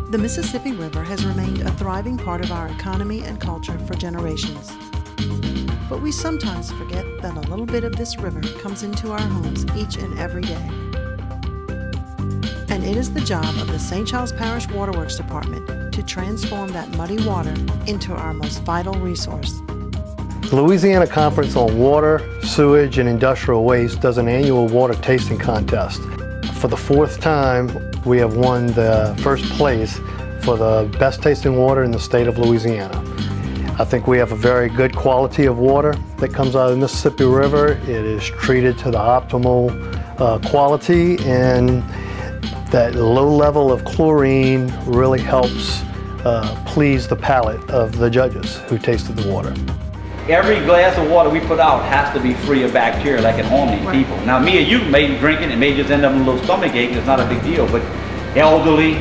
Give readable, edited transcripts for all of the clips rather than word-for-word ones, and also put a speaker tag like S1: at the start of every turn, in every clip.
S1: The Mississippi River has remained a thriving part of our economy and culture for generations. But we sometimes forget that a little bit of this river comes into our homes each and every day. And it is the job of the St. Charles Parish Waterworks Department to transform that muddy water into our most vital resource.
S2: The Louisiana Conference on Water, Sewage, and Industrial Waste does an annual water tasting contest. For the fourth time, we have won the first place for the best tasting water in the state of Louisiana. I think we have a very good quality of water that comes out of the Mississippi River. It is treated to the optimal quality, and that low level of chlorine really helps please the palate of the judges who tasted the water.
S3: Every glass of water we put out has to be free of bacteria like can harm these people. Now me and you may drink it and may just end up with a little stomach ache. It's not a big deal, but elderly,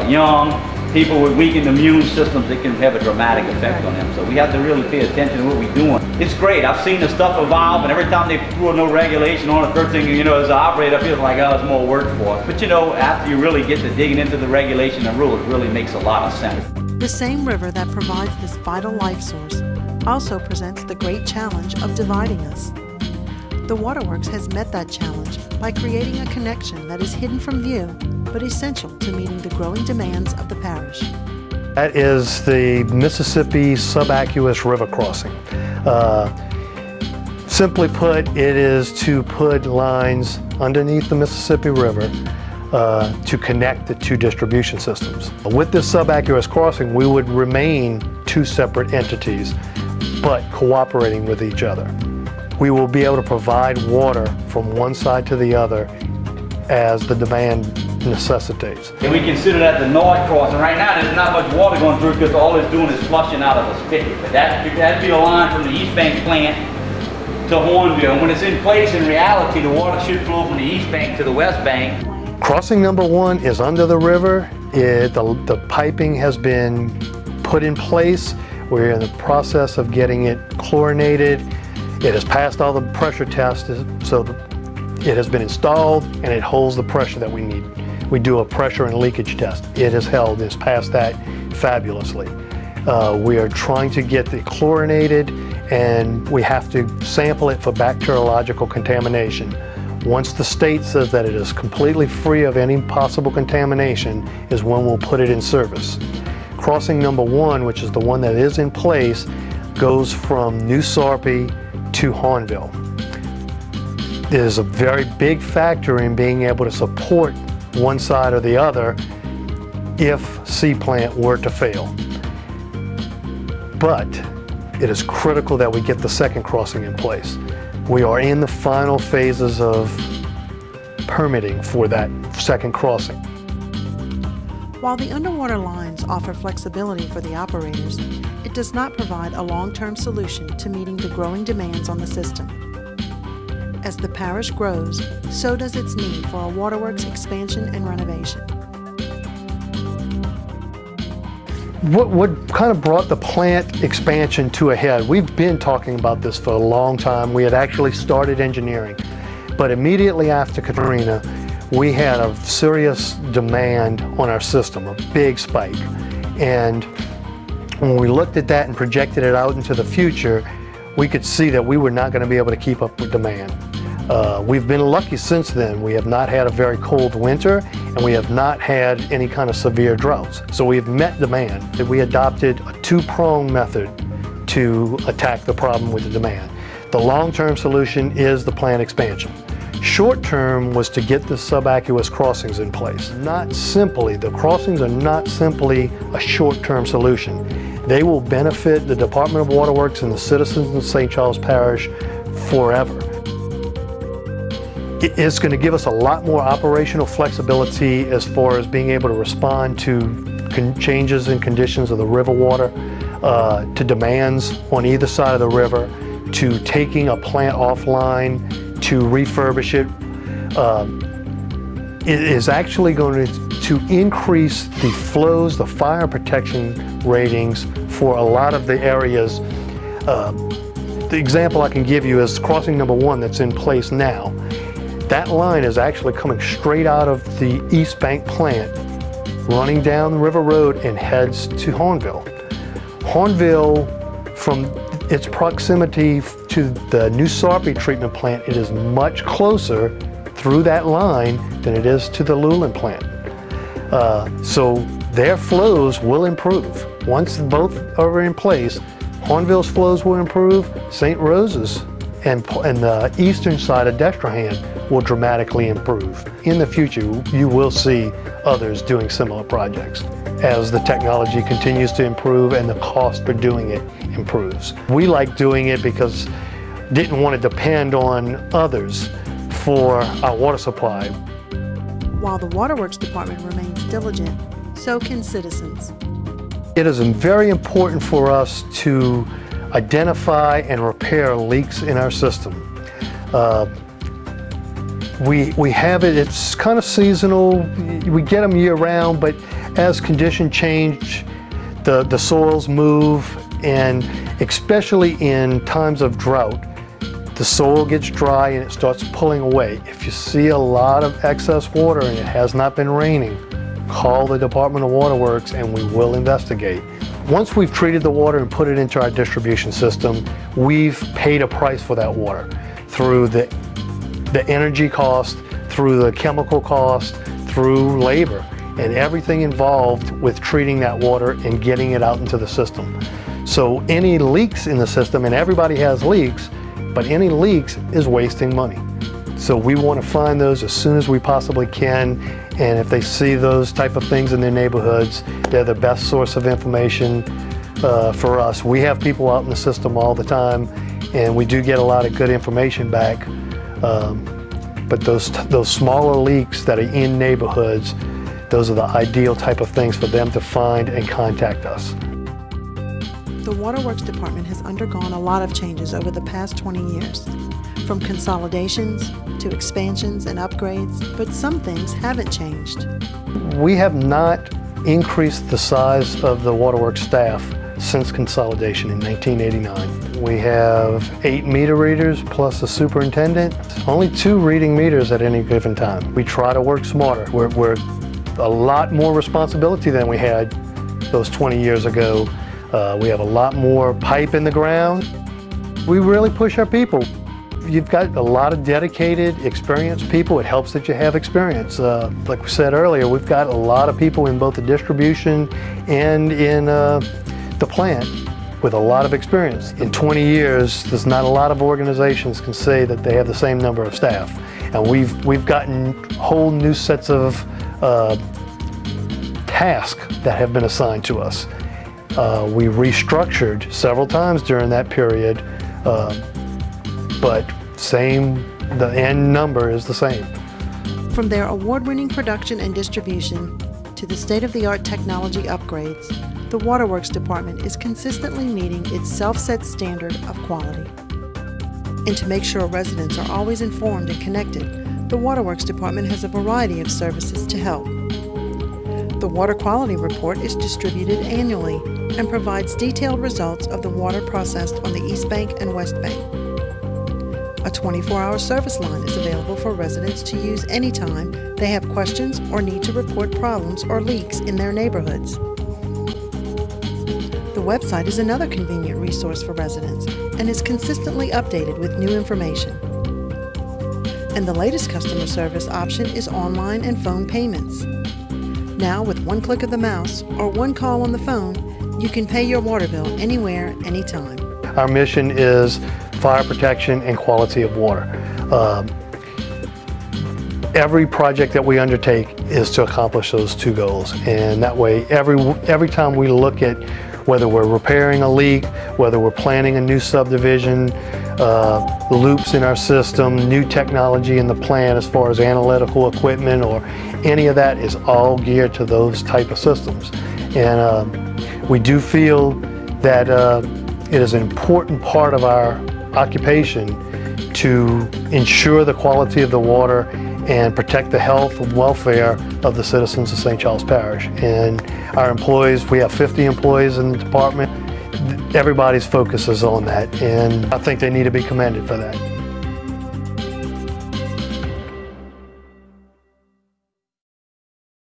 S3: young, people with weakened immune systems, it can have a dramatic effect on them. So we have to really pay attention to what we're doing. It's great. I've seen the stuff evolve, and every time they threw a new regulation on, the first thing, you know, as an operator, I feel like, oh, it's more work for us. But you know, after you really get to digging into the regulation and rules, it really makes a lot of sense.
S1: The same river that provides this vital life source also presents the great challenge of dividing us. The Waterworks has met that challenge by creating a connection that is hidden from view, but essential to meeting the growing demands of the parish.
S2: That is the Mississippi subaqueous river crossing. Simply put, it is to put lines underneath the Mississippi River to connect the two distribution systems. With this subaqueous crossing, we would remain two separate entities, but cooperating with each other. We will be able to provide water from one side to the other as the demand necessitates.
S3: And we consider that the north crossing. Right now there's not much water going through because all it's doing is flushing out of a spigot. But that'd be a line from the East Bank plant to Hornville. And when it's in place, in reality, the water should flow from the East Bank to the West Bank.
S2: Crossing number one is under the river. The piping has been put in place. We're in the process of getting it chlorinated. It has passed all the pressure tests, so it has been installed and it holds the pressure that we need. We do a pressure and leakage test. It has held, it's passed that fabulously. We are trying to get it chlorinated, and we have to sample it for bacteriological contamination. Once the state says that it is completely free of any possible contamination is when we'll put it in service. Crossing number one, which is the one that is in place, goes from New Sarpy to Hornville. It is a very big factor in being able to support one side or the other if C-plant were to fail. But it is critical that we get the second crossing in place. We are in the final phases of permitting for that second crossing.
S1: While the underwater lines offer flexibility for the operators, it does not provide a long-term solution to meeting the growing demands on the system. As the parish grows, so does its need for a waterworks expansion and renovation.
S2: What kind of brought the plant expansion to a head? We've been talking about this for a long time. We had actually started engineering, but immediately after Katrina, we had a serious demand on our system, a big spike. And when we looked at that and projected it out into the future, we could see that we were not going to be able to keep up with demand. We've been lucky since then. We have not had a very cold winter, and we have not had any kind of severe droughts. So we have met demand. We adopted a two-pronged method to attack the problem with the demand. The long-term solution is the plant expansion. Short-term was to get the subaqueous crossings in place. The crossings are not simply a short-term solution. They will benefit the Department of Waterworks and the citizens of St. Charles Parish forever. It's going to give us a lot more operational flexibility as far as being able to respond to changes in conditions of the river water, to demands on either side of the river, to taking a plant offline, to refurbish it. It is actually going to increase the flows, the fire protection ratings for a lot of the areas. The example I can give you is crossing number one that's in place now. That line is actually coming straight out of the East Bank plant running down the River Road and heads to Hornville. Hornville, from its proximity to the new Sarpy treatment plant, it is much closer through that line than it is to the Luling plant. So their flows will improve. Once both are in place, Hornville's flows will improve, St. Rose's and the eastern side of Destrehan will dramatically improve. In the future, you will see others doing similar projects as the technology continues to improve and the cost for doing it improves. We like doing it because didn't want to depend on others for our water supply.
S1: While the Waterworks Department remains diligent, so can citizens.
S2: It is very important for us to identify and repair leaks in our system. We have it, it's kind of seasonal, we get them year round, but as conditions change, the soils move, and especially in times of drought, the soil gets dry and it starts pulling away. If you see a lot of excess water and it has not been raining, call the Department of Waterworks and we will investigate. Once we've treated the water and put it into our distribution system, we've paid a price for that water through the energy cost, through the chemical cost, through labor, and everything involved with treating that water and getting it out into the system. So any leaks in the system, and everybody has leaks, but any leaks is wasting money. So we want to find those as soon as we possibly can, and if they see those type of things in their neighborhoods, they're the best source of information for us. We have people out in the system all the time, and we do get a lot of good information back, but those smaller leaks that are in neighborhoods, those are the ideal type of things for them to find and contact us.
S1: The Waterworks Department has undergone a lot of changes over the past 20 years, from consolidations to expansions and upgrades, but some things haven't changed.
S2: We have not increased the size of the Waterworks staff since consolidation in 1989. We have 8 meter readers plus a superintendent, only 2 reading meters at any given time. We try to work smarter. We're a lot more responsibility than we had those 20 years ago. We have a lot more pipe in the ground. We really push our people. You've got a lot of dedicated, experienced people. It helps that you have experience. Like we said earlier, we've got a lot of people in both the distribution and in the plant with a lot of experience. In 20 years, there's not a lot of organizations can say that they have the same number of staff. And we've gotten whole new sets of tasks that have been assigned to us. We restructured several times during that period, but the end number is the same.
S1: From their award-winning production and distribution to the state-of-the-art technology upgrades, the Waterworks Department is consistently meeting its self-set standard of quality. And to make sure residents are always informed and connected, the Waterworks Department has a variety of services to help. The Water Quality Report is distributed annually and provides detailed results of the water processed on the East Bank and West Bank. A 24-hour service line is available for residents to use anytime they have questions or need to report problems or leaks in their neighborhoods. The website is another convenient resource for residents and is consistently updated with new information. And the latest customer service option is online and phone payments. Now, with one click of the mouse or one call on the phone, you can pay your water bill anywhere, anytime.
S2: Our mission is fire protection and quality of water. Every project that we undertake is to accomplish those 2 goals, and that way every time we look at whether we're repairing a leak, whether we're planning a new subdivision, loops in our system, new technology in the plant as far as analytical equipment or any of that is all geared to those type of systems. And we do feel that it is an important part of our occupation to ensure the quality of the water and protect the health and welfare of the citizens of St. Charles Parish. And our employees, we have 50 employees in the department. Everybody's focus is on that, and I think they need to be commended for that.